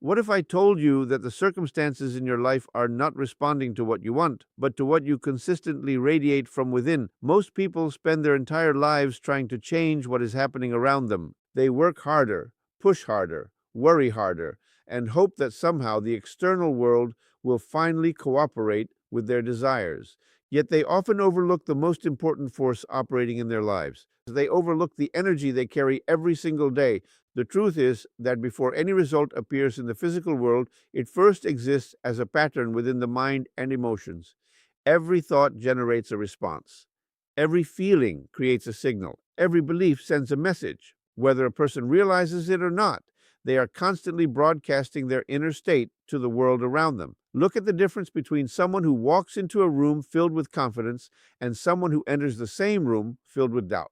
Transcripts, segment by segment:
What if I told you that the circumstances in your life are not responding to what you want, but to what you consistently radiate from within? Most people spend their entire lives trying to change what is happening around them. They work harder, push harder, worry harder, and hope that somehow the external world will finally cooperate with their desires. Yet they often overlook the most important force operating in their lives. They overlook the energy they carry every single day. The truth is that before any result appears in the physical world, it first exists as a pattern within the mind and emotions. Every thought generates a response. Every feeling creates a signal. Every belief sends a message. Whether a person realizes it or not, they are constantly broadcasting their inner state to the world around them. Look at the difference between someone who walks into a room filled with confidence and someone who enters the same room filled with doubt.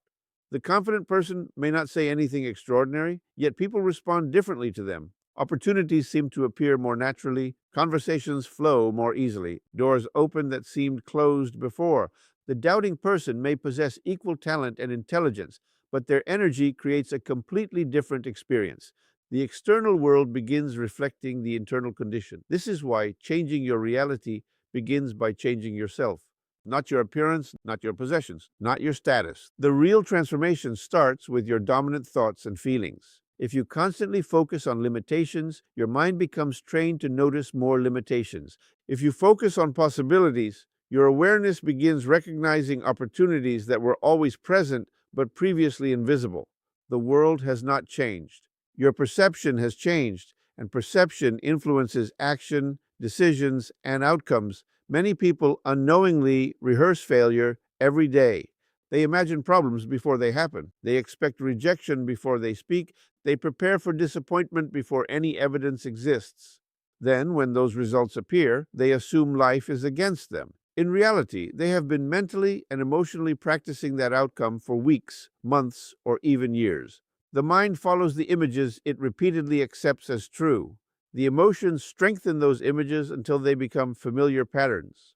The confident person may not say anything extraordinary, yet people respond differently to them. Opportunities seem to appear more naturally, conversations flow more easily, doors open that seemed closed before. The doubting person may possess equal talent and intelligence, but their energy creates a completely different experience. The external world begins reflecting the internal condition. This is why changing your reality begins by changing yourself. Not your appearance, not your possessions, not your status. The real transformation starts with your dominant thoughts and feelings. If you constantly focus on limitations, your mind becomes trained to notice more limitations. If you focus on possibilities, your awareness begins recognizing opportunities that were always present but previously invisible. The world has not changed. Your perception has changed, and perception influences action, decisions, and outcomes. Many people unknowingly rehearse failure every day. They imagine problems before they happen. They expect rejection before they speak. They prepare for disappointment before any evidence exists. Then, when those results appear, they assume life is against them. In reality, they have been mentally and emotionally practicing that outcome for weeks, months, or even years. The mind follows the images it repeatedly accepts as true. The emotions strengthen those images until they become familiar patterns.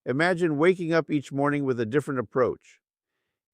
Imagine waking up each morning with a different approach.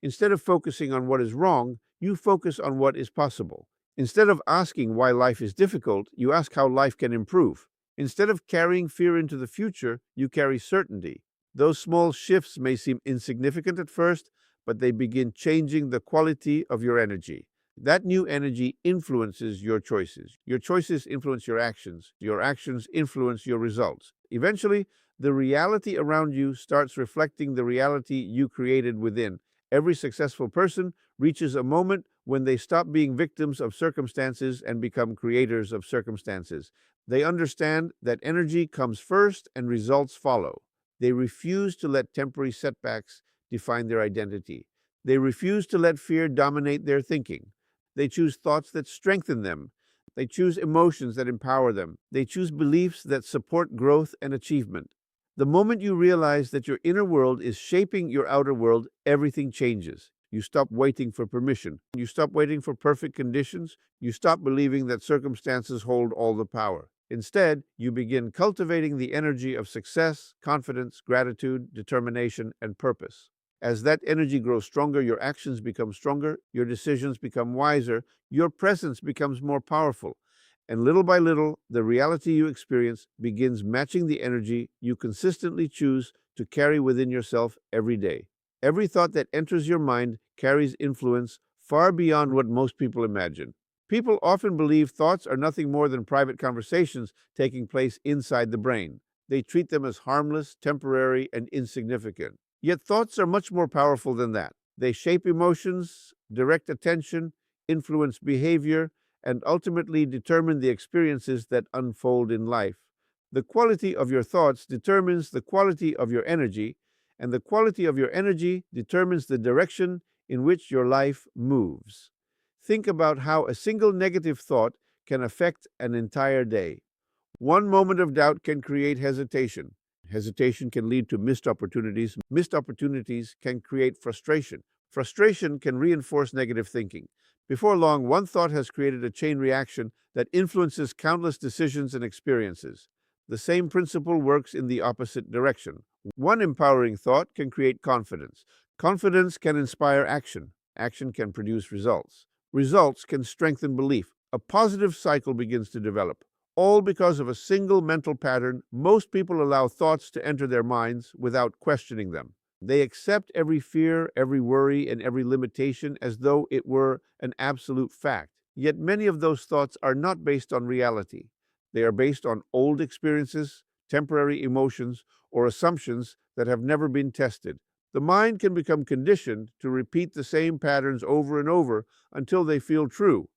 Instead of focusing on what is wrong, you focus on what is possible. Instead of asking why life is difficult, you ask how life can improve. Instead of carrying fear into the future, you carry certainty. Those small shifts may seem insignificant at first, but they begin changing the quality of your energy. That new energy influences your choices. Your choices influence your actions. Your actions influence your results. Eventually, the reality around you starts reflecting the reality you created within. Every successful person reaches a moment when they stop being victims of circumstances and become creators of circumstances. They understand that energy comes first and results follow. They refuse to let temporary setbacks define their identity. They refuse to let fear dominate their thinking. They choose thoughts that strengthen them. They choose emotions that empower them. They choose beliefs that support growth and achievement. The moment you realize that your inner world is shaping your outer world, everything changes. You stop waiting for permission. You stop waiting for perfect conditions. You stop believing that circumstances hold all the power. Instead, you begin cultivating the energy of success, confidence, gratitude, determination, and purpose. As that energy grows stronger, your actions become stronger, your decisions become wiser, your presence becomes more powerful. And little by little, the reality you experience begins matching the energy you consistently choose to carry within yourself every day. Every thought that enters your mind carries influence far beyond what most people imagine. People often believe thoughts are nothing more than private conversations taking place inside the brain. They treat them as harmless, temporary, and insignificant. Yet thoughts are much more powerful than that. They shape emotions, direct attention, influence behavior, and ultimately determine the experiences that unfold in life. The quality of your thoughts determines the quality of your energy, and the quality of your energy determines the direction in which your life moves. Think about how a single negative thought can affect an entire day. One moment of doubt can create hesitation. Hesitation can lead to missed opportunities. Missed opportunities can create frustration. Frustration can reinforce negative thinking. Before long, one thought has created a chain reaction that influences countless decisions and experiences. The same principle works in the opposite direction. One empowering thought can create confidence. Confidence can inspire action. Action can produce results. Results can strengthen belief. A positive cycle begins to develop. All because of a single mental pattern. Most people allow thoughts to enter their minds without questioning them. They accept every fear, every worry, and every limitation as though it were an absolute fact. Yet many of those thoughts are not based on reality. They are based on old experiences, temporary emotions, or assumptions that have never been tested. The mind can become conditioned to repeat the same patterns over and over until they feel true.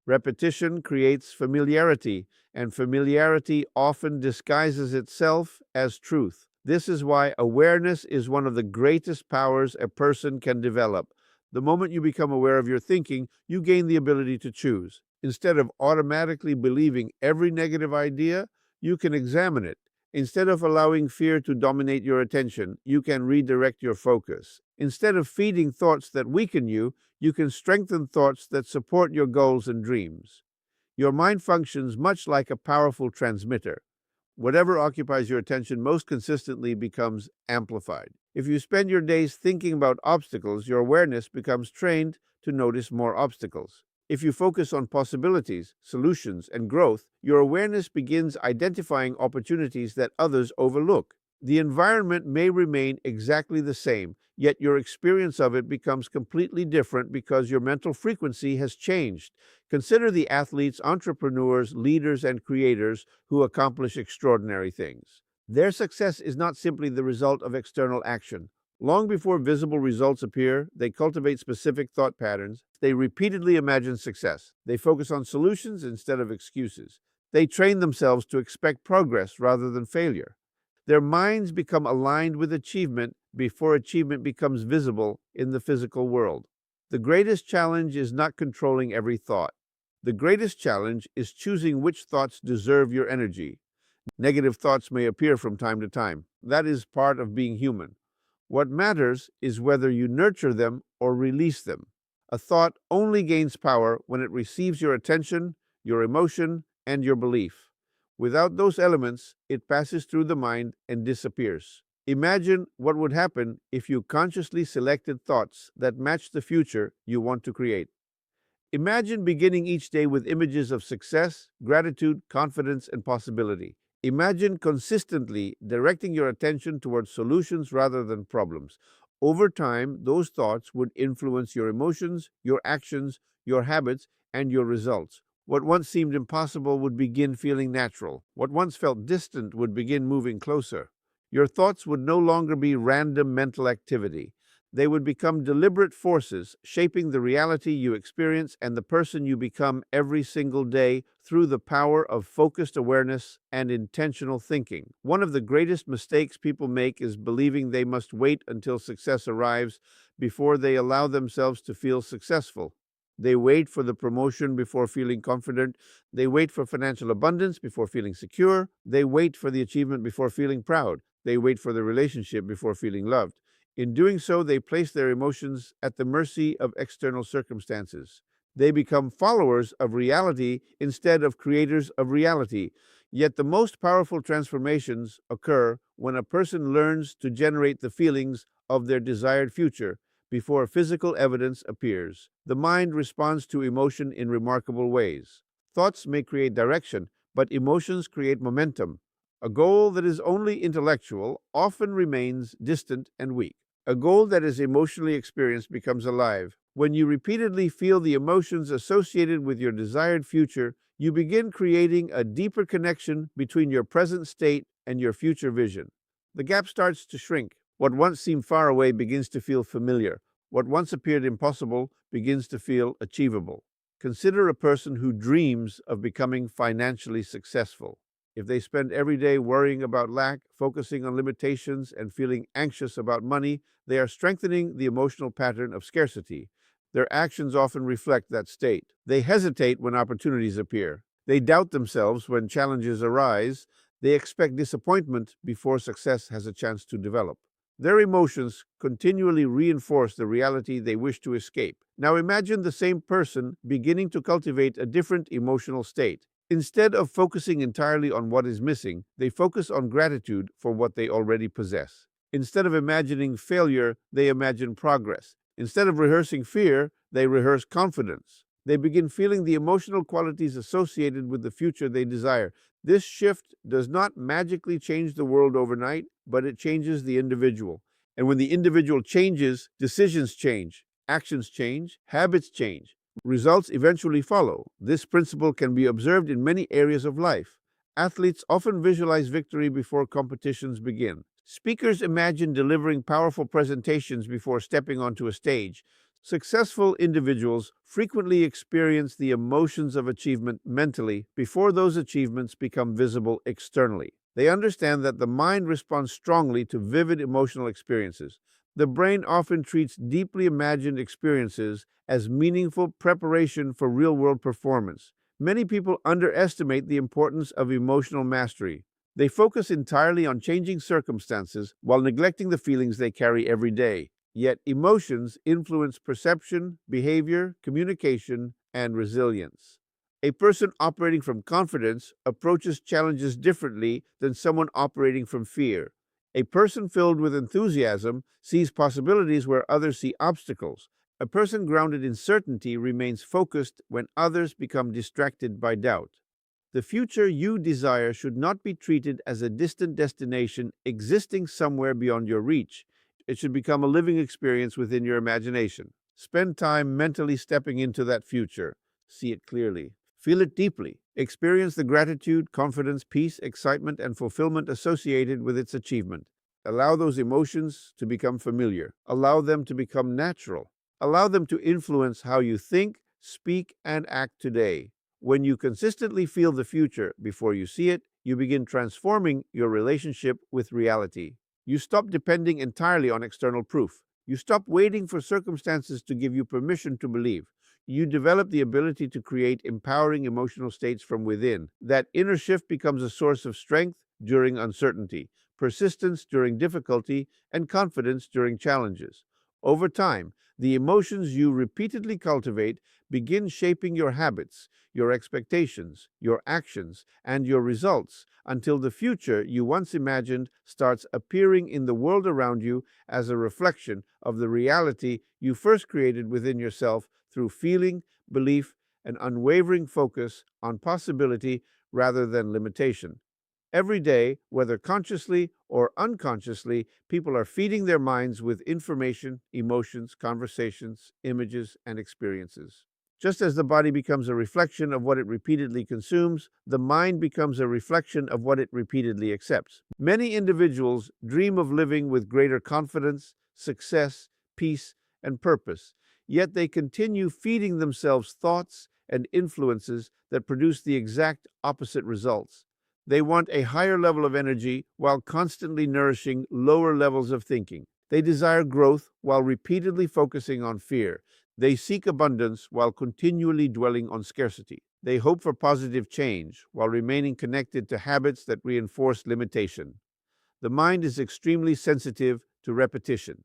Repetition creates familiarity, and familiarity often disguises itself as truth. This is why awareness is one of the greatest powers a person can develop. The moment you become aware of your thinking, you gain the ability to choose. Instead of automatically believing every negative idea, you can examine it. Instead of allowing fear to dominate your attention, you can redirect your focus. Instead of feeding thoughts that weaken you, you can strengthen thoughts that support your goals and dreams. Your mind functions much like a powerful transmitter. Whatever occupies your attention most consistently becomes amplified. If you spend your days thinking about obstacles, your awareness becomes trained to notice more obstacles. If you focus on possibilities, solutions, and growth, your awareness begins identifying opportunities that others overlook. The environment may remain exactly the same, yet your experience of it becomes completely different because your mental frequency has changed. Consider the athletes, entrepreneurs, leaders, and creators who accomplish extraordinary things. Their success is not simply the result of external action. Long before visible results appear, they cultivate specific thought patterns. They repeatedly imagine success. They focus on solutions instead of excuses. They train themselves to expect progress rather than failure. Their minds become aligned with achievement before achievement becomes visible in the physical world. The greatest challenge is not controlling every thought. The greatest challenge is choosing which thoughts deserve your energy. Negative thoughts may appear from time to time. That is part of being human. What matters is whether you nurture them or release them. A thought only gains power when it receives your attention, your emotion, and your belief. Without those elements, it passes through the mind and disappears. Imagine what would happen if you consciously selected thoughts that match the future you want to create. Imagine beginning each day with images of success, gratitude, confidence, and possibility. Imagine consistently directing your attention towards solutions rather than problems. Over time, those thoughts would influence your emotions, your actions, your habits, and your results. What once seemed impossible would begin feeling natural. What once felt distant would begin moving closer. Your thoughts would no longer be random mental activity. They would become deliberate forces, shaping the reality you experience and the person you become every single day through the power of focused awareness and intentional thinking. One of the greatest mistakes people make is believing they must wait until success arrives before they allow themselves to feel successful. They wait for the promotion before feeling confident. They wait for financial abundance before feeling secure. They wait for the achievement before feeling proud. They wait for the relationship before feeling loved. In doing so, they place their emotions at the mercy of external circumstances. They become followers of reality instead of creators of reality. Yet the most powerful transformations occur when a person learns to generate the feelings of their desired future before physical evidence appears. The mind responds to emotion in remarkable ways. Thoughts may create direction, but emotions create momentum. A goal that is only intellectual often remains distant and weak. A goal that is emotionally experienced becomes alive. When you repeatedly feel the emotions associated with your desired future, you begin creating a deeper connection between your present state and your future vision. The gap starts to shrink. What once seemed far away begins to feel familiar. What once appeared impossible begins to feel achievable. Consider a person who dreams of becoming financially successful. If they spend every day worrying about lack, focusing on limitations, and feeling anxious about money, they are strengthening the emotional pattern of scarcity. Their actions often reflect that state. They hesitate when opportunities appear. They doubt themselves when challenges arise. They expect disappointment before success has a chance to develop. Their emotions continually reinforce the reality they wish to escape. Now imagine the same person beginning to cultivate a different emotional state. Instead of focusing entirely on what is missing, they focus on gratitude for what they already possess. Instead of imagining failure, they imagine progress. Instead of rehearsing fear, they rehearse confidence. They begin feeling the emotional qualities associated with the future they desire. This shift does not magically change the world overnight, but it changes the individual. And when the individual changes, decisions change, actions change, habits change. Results eventually follow. This principle can be observed in many areas of life. Athletes often visualize victory before competitions begin. Speakers imagine delivering powerful presentations before stepping onto a stage. Successful individuals frequently experience the emotions of achievement mentally before those achievements become visible externally. They understand that the mind responds strongly to vivid emotional experiences. The brain often treats deeply imagined experiences as meaningful preparation for real-world performance. Many people underestimate the importance of emotional mastery. They focus entirely on changing circumstances while neglecting the feelings they carry every day. Yet emotions influence perception, behavior, communication, and resilience. A person operating from confidence approaches challenges differently than someone operating from fear. A person filled with enthusiasm sees possibilities where others see obstacles. A person grounded in certainty remains focused when others become distracted by doubt. The future you desire should not be treated as a distant destination existing somewhere beyond your reach. It should become a living experience within your imagination. Spend time mentally stepping into that future. See it clearly. Feel it deeply. Experience the gratitude, confidence, peace, excitement, and fulfillment associated with its achievement. Allow those emotions to become familiar. Allow them to become natural. Allow them to influence how you think, speak, and act today. When you consistently feel the future before you see it, you begin transforming your relationship with reality. You stop depending entirely on external proof. You stop waiting for circumstances to give you permission to believe. You develop the ability to create empowering emotional states from within. That inner shift becomes a source of strength during uncertainty, persistence during difficulty, and confidence during challenges. Over time, the emotions you repeatedly cultivate begin shaping your habits, your expectations, your actions, and your results until the future you once imagined starts appearing in the world around you as a reflection of the reality you first created within yourself through feeling, belief, and unwavering focus on possibility rather than limitation. Every day, whether consciously or unconsciously, people are feeding their minds with information, emotions, conversations, images, and experiences. Just as the body becomes a reflection of what it repeatedly consumes, the mind becomes a reflection of what it repeatedly accepts. Many individuals dream of living with greater confidence, success, peace, and purpose, yet they continue feeding themselves thoughts and influences that produce the exact opposite results. They want a higher level of energy while constantly nourishing lower levels of thinking. They desire growth while repeatedly focusing on fear. They seek abundance while continually dwelling on scarcity. They hope for positive change while remaining connected to habits that reinforce limitation. The mind is extremely sensitive to repetition.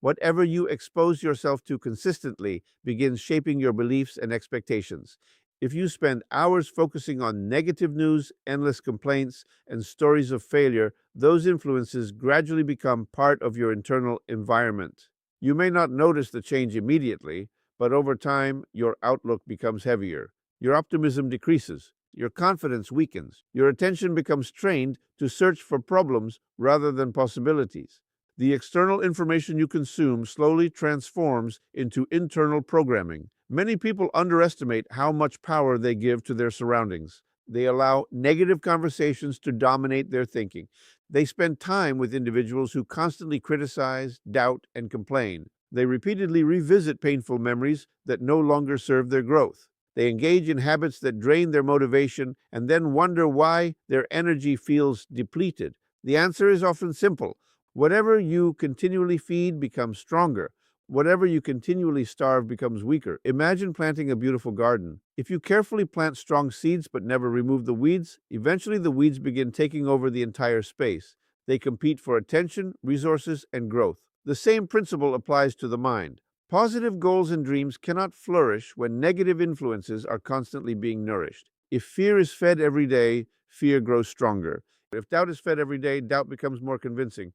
Whatever you expose yourself to consistently begins shaping your beliefs and expectations. If you spend hours focusing on negative news, endless complaints, and stories of failure, those influences gradually become part of your internal environment. You may not notice the change immediately, but over time, your outlook becomes heavier. Your optimism decreases. Your confidence weakens. Your attention becomes trained to search for problems rather than possibilities. The external information you consume slowly transforms into internal programming. Many people underestimate how much power they give to their surroundings. They allow negative conversations to dominate their thinking. They spend time with individuals who constantly criticize, doubt, and complain. They repeatedly revisit painful memories that no longer serve their growth. They engage in habits that drain their motivation and then wonder why their energy feels depleted. The answer is often simple. Whatever you continually feed becomes stronger. Whatever you continually starve becomes weaker. Imagine planting a beautiful garden. If you carefully plant strong seeds but never remove the weeds, eventually the weeds begin taking over the entire space. They compete for attention, resources, and growth. The same principle applies to the mind. Positive goals and dreams cannot flourish when negative influences are constantly being nourished. If fear is fed every day, fear grows stronger. If doubt is fed every day, doubt becomes more convincing.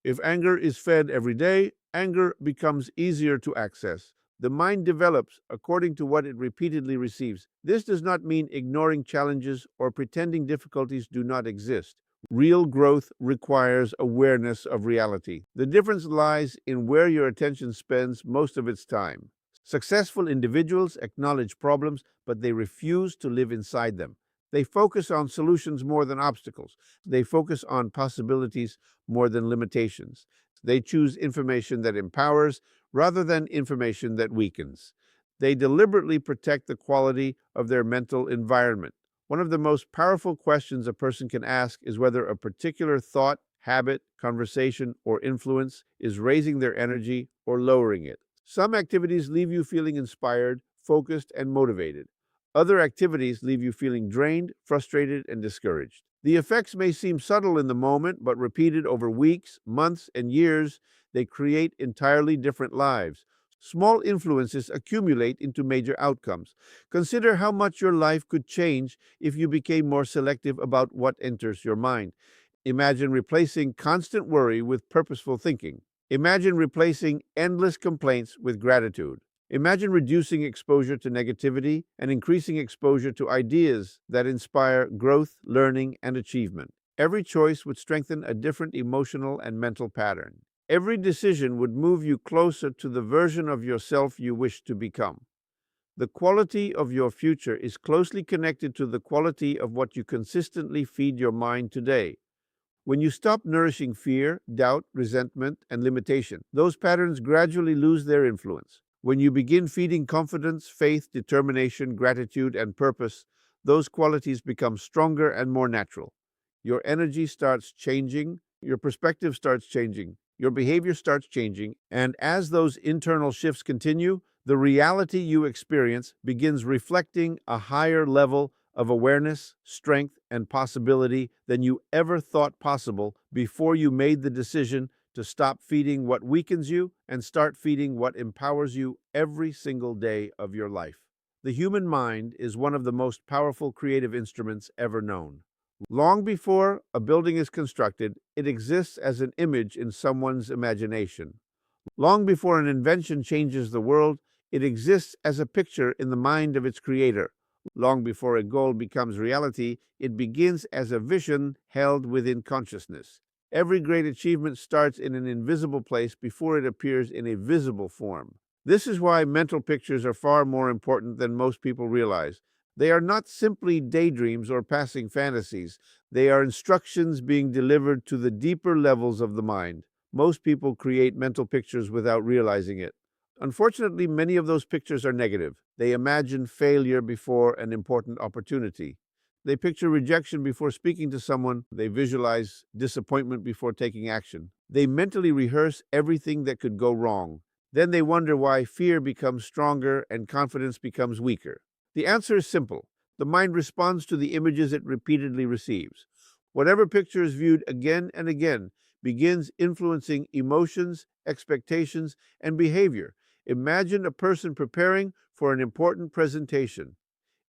If anger is fed every day, anger becomes easier to access. The mind develops according to what it repeatedly receives. This does not mean ignoring challenges or pretending difficulties do not exist. Real growth requires awareness of reality. The difference lies in where your attention spends most of its time. Successful individuals acknowledge problems, but they refuse to live inside them. They focus on solutions more than obstacles. They focus on possibilities more than limitations. They choose information that empowers rather than information that weakens. They deliberately protect the quality of their mental environment. One of the most powerful questions a person can ask is whether a particular thought, habit, conversation, or influence is raising their energy or lowering it. Some activities leave you feeling inspired, focused, and motivated. Other activities leave you feeling drained, frustrated, and discouraged. The effects may seem subtle in the moment, but repeated over weeks, months, and years, they create entirely different lives. Small influences accumulate into major outcomes. Consider how much your life could change if you became more selective about what enters your mind. Imagine replacing constant worry with purposeful thinking. Imagine replacing endless complaints with gratitude. Imagine reducing exposure to negativity and increasing exposure to ideas that inspire growth, learning, and achievement. Every choice would strengthen a different emotional and mental pattern. Every decision would move you closer to the version of yourself you wish to become. The quality of your future is closely connected to the quality of what you consistently feed your mind today. When you stop nourishing fear, doubt, resentment, and limitation, those patterns gradually lose their influence. When you begin feeding confidence, faith, determination, gratitude, and purpose, those qualities become stronger and more natural. Your energy starts changing, your perspective starts changing, your behavior starts changing, and as those internal shifts continue, the reality you experience begins reflecting a higher level of awareness, strength, and possibility than you ever thought possible before you made the decision to stop feeding what weakens you and start feeding what empowers you every single day of your life. The human mind is one of the most powerful creative instruments ever known. Long before a building is constructed, it exists as an image in someone's imagination. Long before an invention changes the world, it exists as a picture in the mind of its creator. Long before a goal becomes reality, it begins as a vision held within consciousness. Every great achievement starts in an invisible place before it appears in a visible form. This is why mental pictures are far more important than most people realize. They are not simply daydreams or passing fantasies. They are instructions being delivered to the deeper levels of the mind. Most people create mental pictures without realizing it. Unfortunately, many of those pictures are negative. They imagine failure before an important opportunity. They picture rejection before speaking to someone. They visualize disappointment before taking action. They mentally rehearse everything that could go wrong. Then they wonder why fear becomes stronger and confidence becomes weaker. The answer is simple. The mind responds to the images it repeatedly receives. Whatever picture is viewed again and again begins influencing emotions, expectations, and behavior. Imagine a person preparing for an important presentation.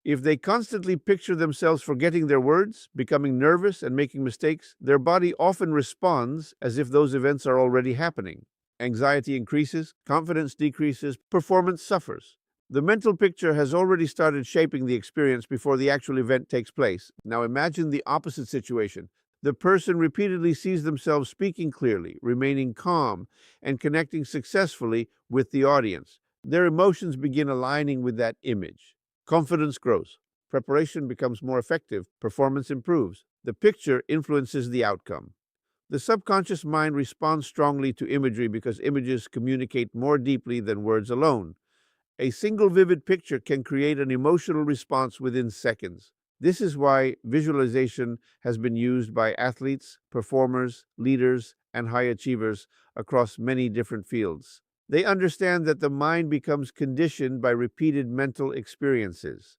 If they constantly picture themselves forgetting their words, becoming nervous, and making mistakes, their body often responds as if those events are already happening. Anxiety increases, confidence decreases, performance suffers. The mental picture has already started shaping the experience before the actual event takes place. Now imagine the opposite situation. The person repeatedly sees themselves speaking clearly, remaining calm, and connecting successfully with the audience. Their emotions begin aligning with that image. Confidence grows. Preparation becomes more effective. Performance improves. The picture influences the outcome. The subconscious mind responds strongly to imagery because images communicate more deeply than words alone. A single vivid picture can create an emotional response within seconds. This is why visualization has been used by athletes, performers, leaders, and high achievers across many different fields. They understand that the mind becomes conditioned by repeated mental experiences.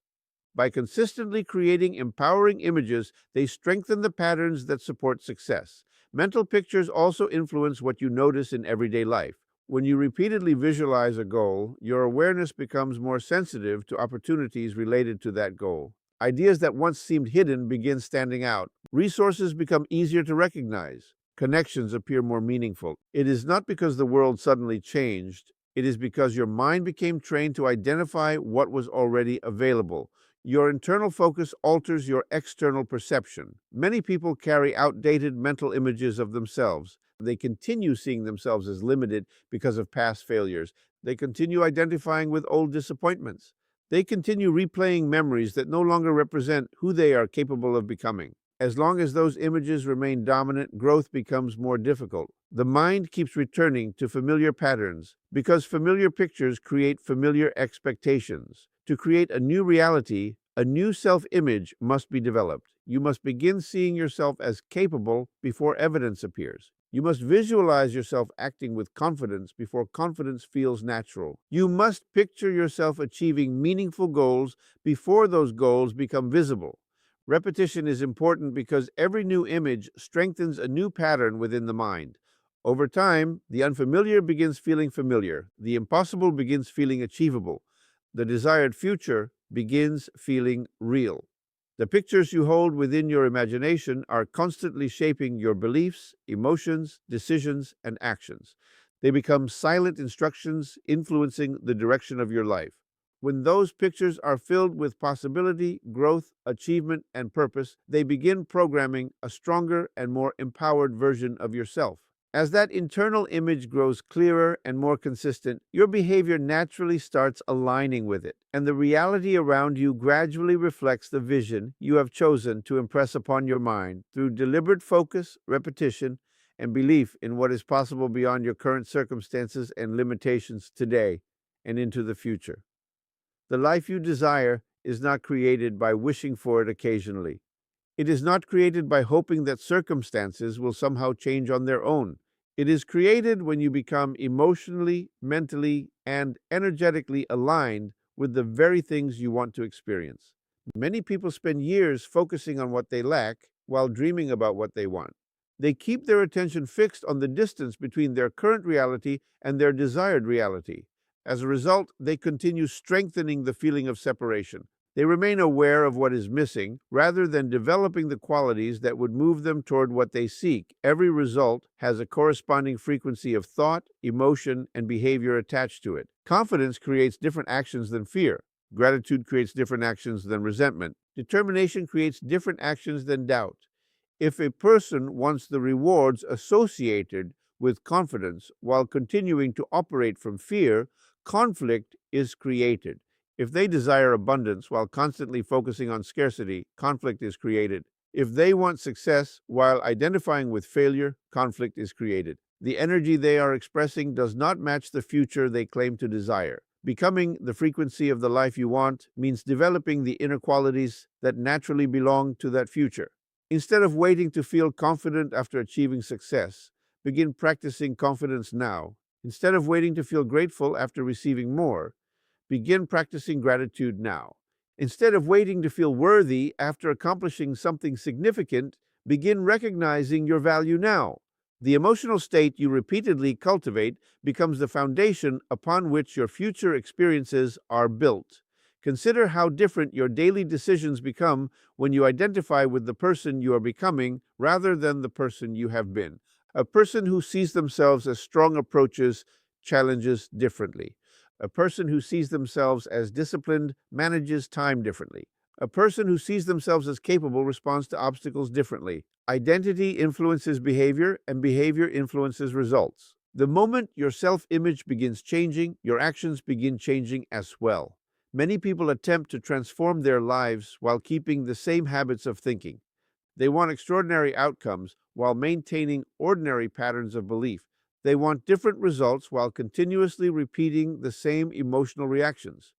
By consistently creating empowering images, they strengthen the patterns that support success. Mental pictures also influence what you notice in everyday life. When you repeatedly visualize a goal, your awareness becomes more sensitive to opportunities related to that goal. Ideas that once seemed hidden begin standing out. Resources become easier to recognize. Connections appear more meaningful. It is not because the world suddenly changed, It is because your mind became trained to identify what was already available. Your internal focus alters your external perception. Many people carry outdated mental images of themselves. They continue seeing themselves as limited because of past failures. They continue identifying with old disappointments. They continue replaying memories that no longer represent who they are capable of becoming. As long as those images remain dominant, growth becomes more difficult. The mind keeps returning to familiar patterns because familiar pictures create familiar expectations. To create a new reality, a new self-image must be developed. You must begin seeing yourself as capable before evidence appears. You must visualize yourself acting with confidence before confidence feels natural. You must picture yourself achieving meaningful goals before those goals become visible. Repetition is important because every new image strengthens a new pattern within the mind. Over time, the unfamiliar begins feeling familiar. The impossible begins feeling achievable. The desired future begins feeling real. The pictures you hold within your imagination are constantly shaping your beliefs, emotions, decisions, and actions. They become silent instructions influencing the direction of your life. When those pictures are filled with possibility, growth, achievement, and purpose, they begin programming a stronger and more empowered version of yourself. As that internal image grows clearer and more consistent, your behavior naturally starts aligning with it, and the reality around you gradually reflects the vision you have chosen to impress upon your mind through deliberate focus, repetition, and belief in what is possible beyond your current circumstances and limitations today and into the future. The life you desire is not created by wishing for it occasionally. It is not created by hoping that circumstances will somehow change on their own. It is created when you become emotionally, mentally, and energetically aligned with the very things you want to experience. Many people spend years focusing on what they lack while dreaming about what they want. They keep their attention fixed on the distance between their current reality and their desired reality. As a result, they continue strengthening the feeling of separation. They remain aware of what is missing rather than developing the qualities that would move them toward what they seek. Every result has a corresponding frequency of thought, emotion, and behavior attached to it. Confidence creates different actions than fear. Gratitude creates different actions than resentment. Determination creates different actions than doubt. If a person wants the rewards associated with confidence while continuing to operate from fear, conflict is created. If they desire abundance while constantly focusing on scarcity, conflict is created. If they want success while identifying with failure, conflict is created. The energy they are expressing does not match the future they claim to desire. Becoming the frequency of the life you want means developing the inner qualities that naturally belong to that future. Instead of waiting to feel confident after achieving success, begin practicing confidence now. Instead of waiting to feel grateful after receiving more, begin practicing gratitude now. Instead of waiting to feel worthy after accomplishing something significant, begin recognizing your value now. The emotional state you repeatedly cultivate becomes the foundation upon which your future experiences are built. Consider how different your daily decisions become when you identify with the person you are becoming rather than the person you have been. A person who sees themselves as strong approaches challenges differently. A person who sees themselves as disciplined manages time differently. A person who sees themselves as capable responds to obstacles differently. Identity influences behavior, and behavior influences results. The moment your self-image begins changing, your actions begin changing as well. Many people attempt to transform their lives while keeping the same habits of thinking. They want extraordinary outcomes while maintaining ordinary patterns of belief. They want different results while continuously repeating the same emotional reactions.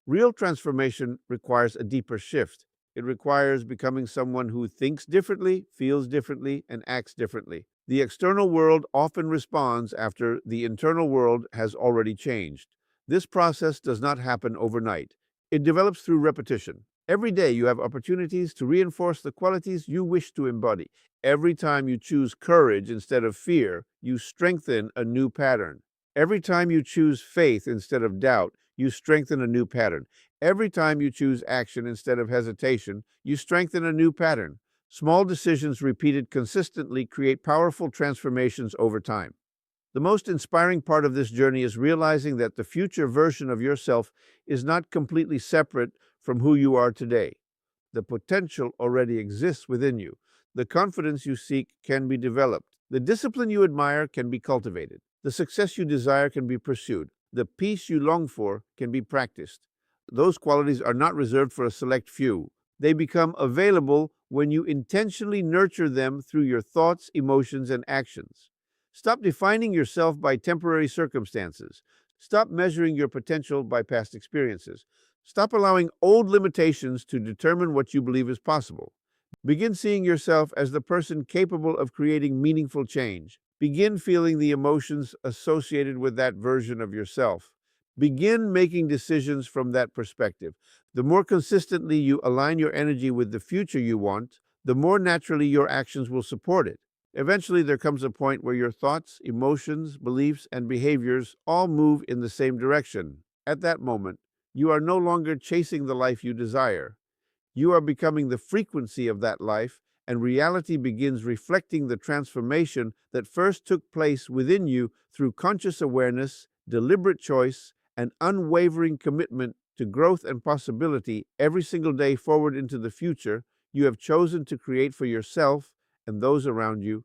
Real transformation requires a deeper shift. It requires becoming someone who thinks differently, feels differently, and acts differently. The external world often responds after the internal world has already changed. This process does not happen overnight. It develops through repetition. Every day you have opportunities to reinforce the qualities you wish to embody. Every time you choose courage instead of fear, you strengthen a new pattern. Every time you choose faith instead of doubt, you strengthen a new pattern. Every time you choose action instead of hesitation, you strengthen a new pattern. Small decisions repeated consistently create powerful transformations over time. The most inspiring part of this journey is realizing that the future version of yourself is not completely separate from who you are today. The potential already exists within you. The confidence you seek can be developed. The discipline you admire can be cultivated. The success you desire can be pursued. The peace you long for can be practiced. Those qualities are not reserved for a select few. They become available when you intentionally nurture them through your thoughts, emotions, and actions. Stop defining yourself by temporary circumstances. Stop measuring your potential by past experiences. Stop allowing old limitations to determine what you believe is possible. Begin seeing yourself as the person capable of creating meaningful change. Begin feeling the emotions associated with that version of yourself. Begin making decisions from that perspective. The more consistently you align your energy with the future you want, the more naturally your actions will support it. Eventually, there comes a point where your thoughts, emotions, beliefs, and behaviors all move in the same direction. At that moment, you are no longer chasing the life you desire. You are becoming the frequency of that life, and reality begins reflecting the transformation that first took place within you through conscious awareness, deliberate choice, and unwavering commitment to growth and possibility every single day forward into the future you have chosen to create for yourself and those around you